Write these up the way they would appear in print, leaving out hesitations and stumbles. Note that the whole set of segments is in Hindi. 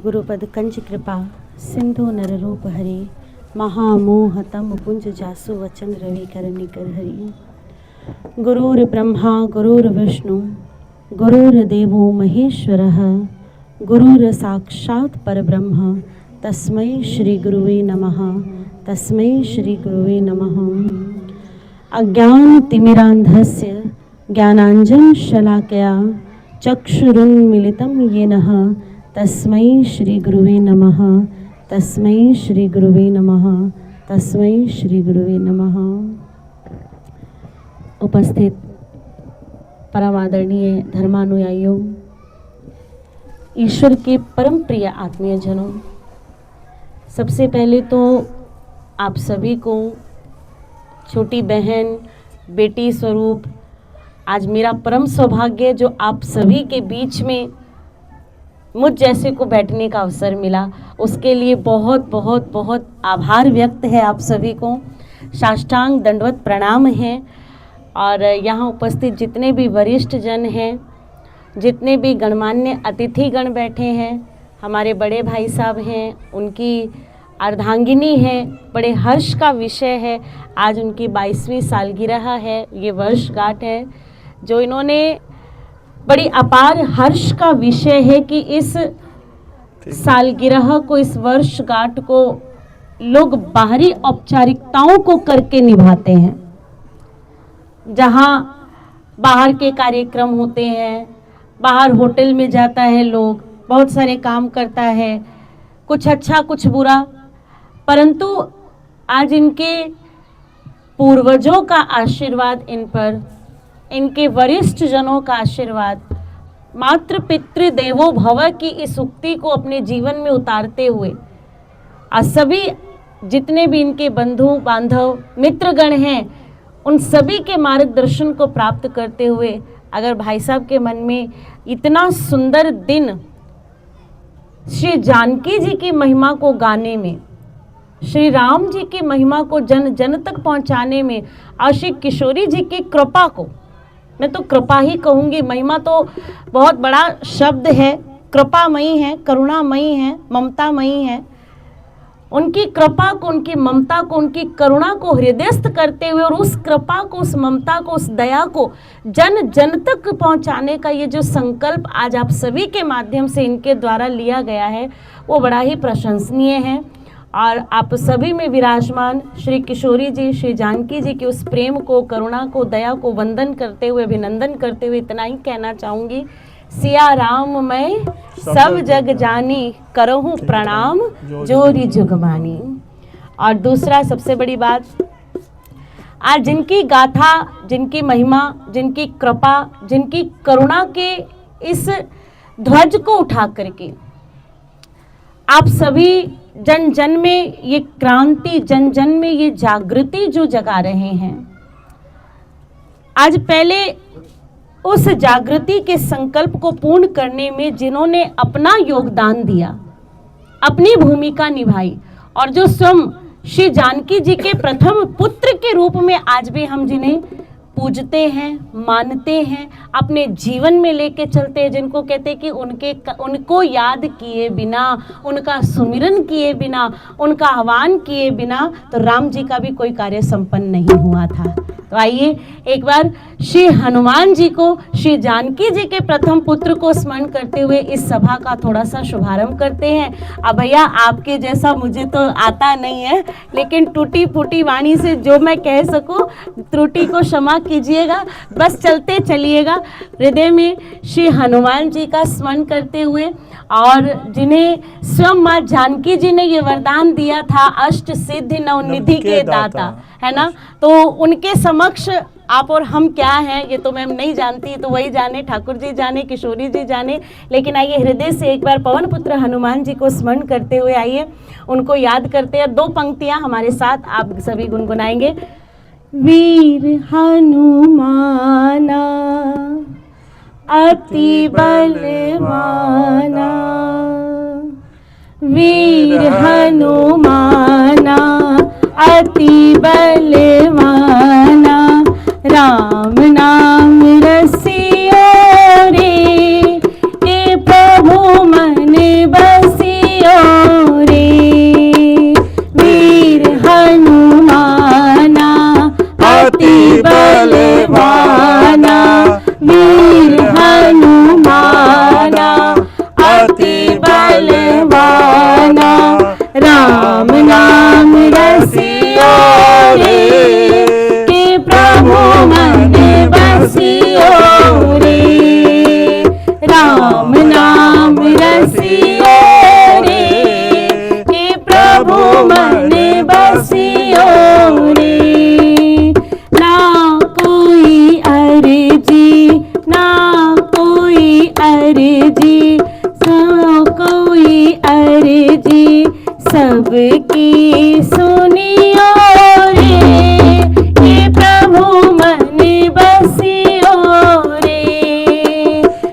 गुरुपद कंज कृपा सिंधु नर रूप हरि महामोह तम पुंज जासु वचन रवि कर निकर हरि। गुरुर ब्रह्मा गुरुर विष्णु गुरुर्देवो महेश्वरः गुरुर साक्षात् परब्रह्म तस्मै श्री गुरुवे नमः। तस्मै श्री गुरुवे नमः। अज्ञानतिमिरान्धस्य ज्ञानाञ्जन शलाकया चक्षुरुन्मीलितं येनः तस्मै श्री गुरुवे नमः। तस्मै श्री गुरुवे नमः। तस्मै श्री गुरुवे नमः। उपस्थित परम आदरणीय धर्मानुयायियों, ईश्वर के परम प्रिय आत्मीय जनों, सबसे पहले तो आप सभी को छोटी बहन बेटी स्वरूप आज मेरा परम सौभाग्य जो आप सभी के बीच में मुझ जैसे को बैठने का अवसर मिला, उसके लिए बहुत बहुत बहुत आभार व्यक्त है आप सभी को। साष्टांग दंडवत प्रणाम है। और यहाँ उपस्थित जितने भी वरिष्ठ जन हैं, जितने भी गणमान्य अतिथिगण बैठे हैं, हमारे बड़े भाई साहब हैं, उनकी अर्धांगिनी है, बड़े हर्ष का विषय है। आज उनकी 22वीं सालगिरह है, ये वर्षगांठ है जो इन्होंने बड़ी अपार हर्ष का विषय है कि इस सालगिरह को, इस वर्षगांठ को लोग बाहरी औपचारिकताओं को करके निभाते हैं। जहाँ बाहर के कार्यक्रम होते हैं, बाहर होटल में जाता है लोग, बहुत सारे काम करता है, कुछ अच्छा कुछ बुरा, परंतु आज इनके पूर्वजों का आशीर्वाद इन पर, इनके वरिष्ठ जनों का आशीर्वाद, मातृ पितृ देवो भव की इस उक्ति को अपने जीवन में उतारते हुए आज सभी जितने भी इनके बंधु बांधव मित्रगण हैं, उन सभी के मार्गदर्शन को प्राप्त करते हुए अगर भाई साहब के मन में इतना सुंदर दिन श्री जानकी जी की महिमा को गाने में, श्री राम जी की महिमा को जन जन तक पहुंचाने में और श्री किशोरी जी की कृपा को, मैं तो कृपा ही कहूँगी, महिमा तो बहुत बड़ा शब्द है, कृपामयी है, करुणामयी है, ममतामयी है। उनकी कृपा को, उनकी ममता को, उनकी करुणा को हृदयस्थ करते हुए और उस कृपा को, उस ममता को, उस दया को जन जन तक पहुंचाने का ये जो संकल्प आज आप सभी के माध्यम से इनके द्वारा लिया गया है, वो बड़ा ही प्रशंसनीय है। और आप सभी में विराजमान श्री किशोरी जी, श्री जानकी जी के उस प्रेम को, करुणा को, दया को वंदन करते हुए, अभिनंदन करते हुए इतना ही कहना चाहूँगी, सिया राम मैं सब जग जानी, करहूँ प्रणाम जोरी जुगमानी। और दूसरा सबसे बड़ी बात, आज जिनकी गाथा, जिनकी महिमा, जिनकी कृपा, जिनकी करुणा के इस ध्वज को उठा करके आप सभी जन जन में ये क्रांति, जन जन में ये जागृति जो जगा रहे हैं, आज पहले उस जागृति के संकल्प को पूर्ण करने में जिन्होंने अपना योगदान दिया, अपनी भूमिका निभाई, और जो स्वयं श्री जानकी जी के प्रथम पुत्र के रूप में आज भी हम जिन्हें पूजते हैं, मानते हैं, अपने जीवन में लेके चलते हैं, जिनको कहते हैं कि उनको याद किए बिना, उनका सुमिरन किए बिना, उनका आह्वान किए बिना तो राम जी का भी कोई कार्य संपन्न नहीं हुआ था। तो आइए एक बार श्री हनुमान जी को, श्री जानकी जी के प्रथम पुत्र को स्मरण करते हुए इस सभा का थोड़ा सा शुभारंभ करते हैं। अब भैया आपके जैसा मुझे तो आता नहीं है, लेकिन टूटी फूटी वाणी से जो मैं कह सकूं, त्रुटि को क्षमा कीजिएगा, बस चलते चलिएगा। हृदय में श्री हनुमान जी का स्मरण करते हुए, और जिन्हें स्वयं माँ जानकी जी ने ये वरदान दिया था, अष्ट सिद्धि नवनिधि के दाता, है ना, तो उनके समक्ष आप और हम क्या हैं ये तो मैं नहीं जानती, तो वही जाने, ठाकुर जी जाने, किशोरी जी जाने। लेकिन आइए हृदय से एक बार पवन पुत्र हनुमान जी को स्मरण करते हुए आइए उनको याद करते हैं। दो पंक्तियां हमारे साथ आप सभी गुनगुनाएंगे। वीर हनुमाना अति बलवाना, वीर हनुमाना अति बलवाना, राम नाम रसियो रे, ए प्रभु मन बसियो बलवाना, राम नाम रसियो रे, कि प्रभु मन बसियो रे। राम नाम रसियो रे, कि प्रभु मन बसियो रे। ना कोई अर्जी, ना कोई अर्जी, सब कोई अर्जी, सबकी सुनियो रे, कि प्रभु मन बसियो रे।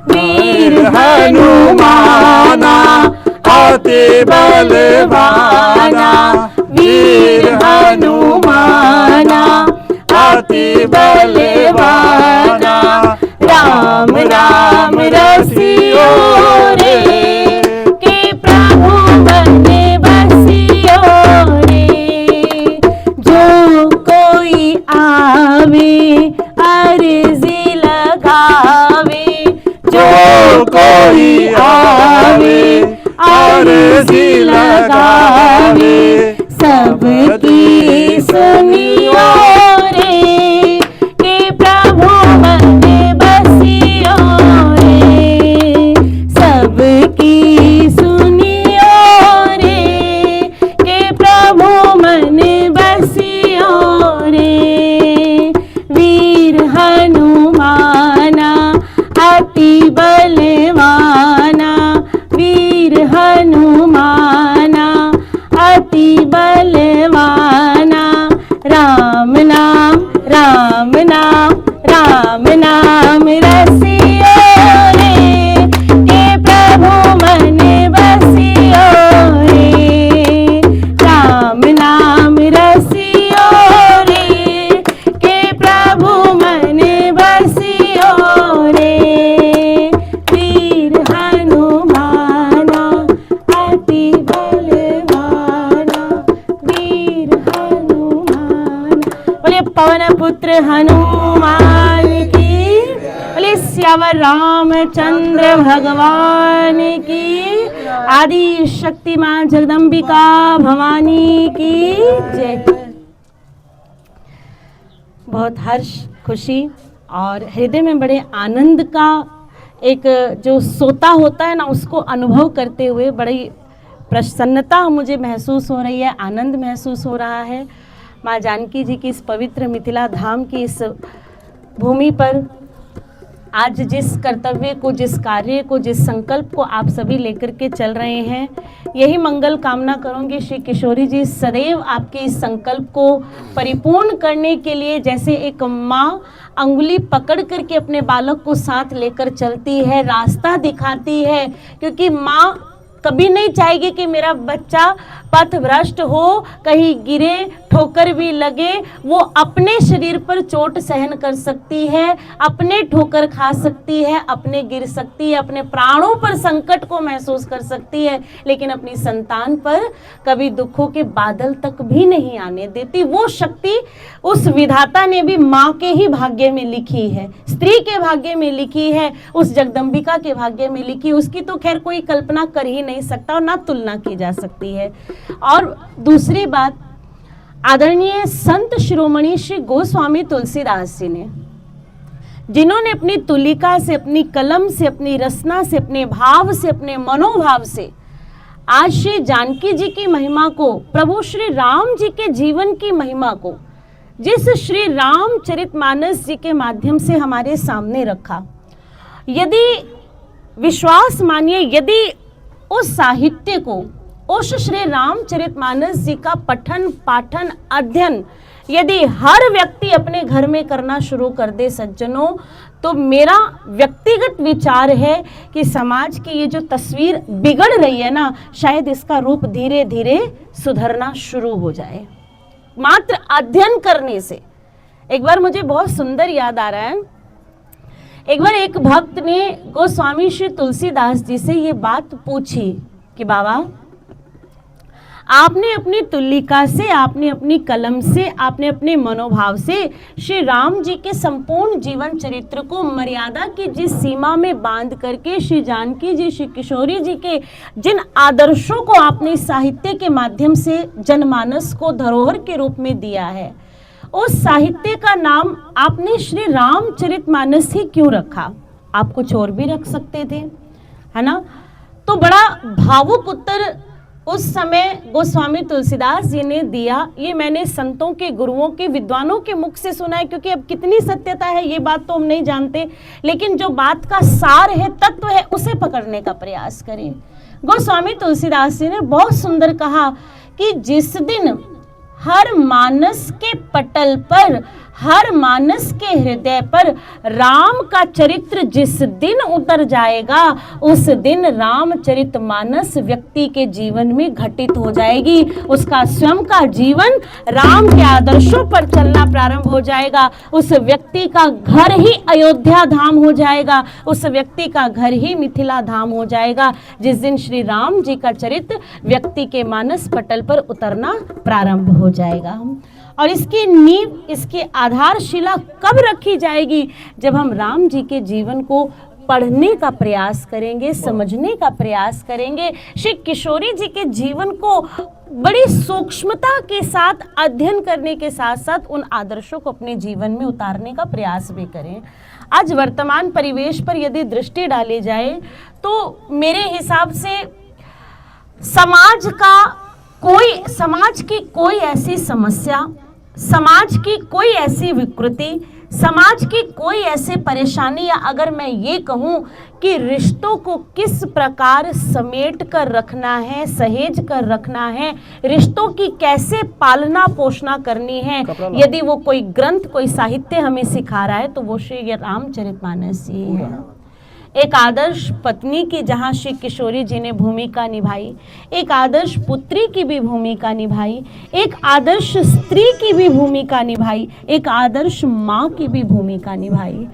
वीर हनुमाना अति बलवाना, वीर हनुमाना अति बलवाना, राम नाम रसियो रे, कि प्रभु मन बसियो रे। जो कोई आवे अर्जी लगावे, जो कोई आवे अर्जी लगावे, सबकी सुनियो रे, कि प्रभु मन बसियो रे। सबकी सुनियो रे, कि प्रभु मन बसियो रे। वीर हनुमाना अति बलवाना, वीर हनुमाना अति बलवाना, राम नाम राम नाम राम नाम रसियो रे, कि प्रभु मन बसियो रे। राम नाम रसियो रे, कि प्रभु मन बसियो रे। वीर हनुमाना अति बलवाना, वीर हनुमान। बोले पवन पुत्र हनुमान की, बोले श्यावर रामचंद्र भगवान की, आदि शक्ति मां जगदम्बिका भवानी की जय। बहुत हर्ष, खुशी और हृदय में बड़े आनंद का एक जो सोता होता है ना, उसको अनुभव करते हुए बड़ी प्रसन्नता मुझे महसूस हो रही है, आनंद महसूस हो रहा है। माँ जानकी जी की इस पवित्र मिथिला धाम की इस भूमि पर आज जिस कर्तव्य को, जिस कार्य को, जिस संकल्प को आप सभी लेकर के चल रहे हैं, यही मंगल कामना करूंगी श्री किशोरी जी सदैव आपके इस संकल्प को परिपूर्ण करने के लिए, जैसे एक माँ अंगुली पकड़ करके अपने बालक को साथ लेकर चलती है, रास्ता दिखाती है, क्योंकि माँ कभी नहीं चाहेगी कि मेरा बच्चा पथभ्रष्ट हो, कहीं गिरे, ठोकर भी लगे। वो अपने शरीर पर चोट सहन कर सकती है, अपने ठोकर खा सकती है, अपने गिर सकती है, अपने प्राणों पर संकट को महसूस कर सकती है, लेकिन अपनी संतान पर कभी दुखों के बादल तक भी नहीं आने देती। वो शक्ति उस विधाता ने भी माँ के ही भाग्य में लिखी है, स्त्री के भाग्य में लिखी है, उस जगदम्बिका के भाग्य में लिखी। उसकी तो खैर कोई कल्पना कर ही नहीं सकता और ना तुलना की जा सकती है। और दूसरी बात, आदरणीय संत शिरोमणि श्री गोस्वामी तुलसीदास जी ने, जिन्होंने अपनी तुलिका से, अपनी कलम से, अपनी रचना से, अपने भाव से, अपने मनोभाव से आज श्री जानकी जी की महिमा को, प्रभु श्री राम जी के जीवन की महिमा को, जिस श्री रामचरितमानस जी के माध्यम से हमारे सामने रखा, यदि विश्वास मानिए, यदि उस साहित्य को, उस श्री रामचरितमानस जी का पठन, पाठन, अध्ययन यदि हर व्यक्ति अपने घर में करना शुरू कर दे सज्जनों, तो मेरा व्यक्तिगत विचार है कि समाज की ये जो तस्वीर बिगड़ रही है ना, शायद इसका रूप धीरे धीरे सुधरना शुरू हो जाए, मात्र अध्ययन करने से। एक बार मुझे बहुत सुंदर याद आ रहा है, एक बार एक भक्त ने गोस्वामी श्री तुलसीदास जी से ये बात पूछी कि बाबा, आपने अपनी तुल्लिका से, आपने अपनी कलम से, आपने अपने मनोभाव से श्री राम जी के संपूर्ण जीवन चरित्र को मर्यादा की जिस सीमा में बांध करके श्री जानकी जी, श्री किशोरी जी के जिन आदर्शों को आपने साहित्य के माध्यम से जनमानस को धरोहर के रूप में दिया है, उस साहित्य का नाम आपने श्री रामचरितमानस ही क्यों रखा? आप कुछ और भी रख सकते थे, है ना। तो बड़ा भावुक उत्तर उस समय गोस्वामी तुलसीदास जी ने दिया। ये मैंने संतों के, गुरुओं के, विद्वानों के मुख से सुना है, क्योंकि अब कितनी सत्यता है ये बात तो हम नहीं जानते, लेकिन जो बात का सार है, तत्व है, उसे पकड़ने का प्रयास करें। गोस्वामी तुलसीदास जी ने बहुत सुंदर कहा कि जिस दिन हर मानस के पटल पर, हर मानस के हृदय पर राम का चरित्र जिस दिन उतर जाएगा, उस दिन रामचरितमानस व्यक्ति के जीवन में घटित हो जाएगी। उसका स्वयं का जीवन राम के आदर्शों पर चलना प्रारंभ हो जाएगा। उस व्यक्ति का घर ही अयोध्या धाम हो जाएगा, उस व्यक्ति का घर ही मिथिला धाम हो जाएगा, जिस दिन श्री राम जी का चरित्र व्यक्ति के मानस पटल पर उतरना प्रारंभ हो जाएगा। और इसकी नींव, इसकी आधारशिला कब रखी जाएगी? जब हम राम जी के जीवन को पढ़ने का प्रयास करेंगे, समझने का प्रयास करेंगे, श्री किशोरी जी के जीवन को बड़ी सूक्ष्मता के साथ अध्ययन करने के साथ साथ उन आदर्शों को अपने जीवन में उतारने का प्रयास भी करें। आज वर्तमान परिवेश पर यदि दृष्टि डाली जाए तो मेरे हिसाब से समाज की कोई ऐसी समस्या, समाज की कोई ऐसी विकृति, समाज की कोई ऐसी परेशानी, या अगर मैं ये कहूँ कि रिश्तों को किस प्रकार समेट कर रखना है, सहेज कर रखना है, रिश्तों की कैसे पालना पोषणा करनी है, यदि वो कोई ग्रंथ, कोई साहित्य हमें सिखा रहा है तो वो श्री रामचरितमानस ही है। एक आदर्श पत्नी की जहाँ श्री किशोरी जी ने भूमिका निभाई, एक आदर्श पुत्री की भी भूमिका निभाई, एक आदर्श स्त्री की भी भूमिका निभाई, एक आदर्श माँ की भी भूमिका निभाई।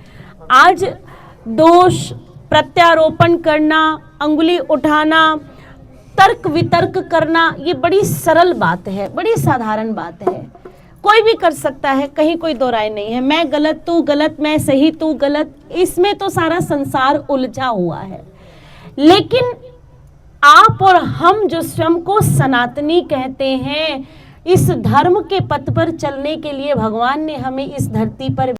आज दोष प्रत्यारोपण करना, अंगुली उठाना, तर्क वितर्क करना, ये बड़ी सरल बात है, बड़ी साधारण बात है, कोई भी कर सकता है, कहीं कोई दो राय नहीं है। मैं गलत तू गलत, मैं सही तू गलत, इसमें तो सारा संसार उलझा हुआ है। लेकिन आप और हम जो स्वयं को सनातनी कहते हैं, इस धर्म के पथ पर चलने के लिए भगवान ने हमें इस धरती पर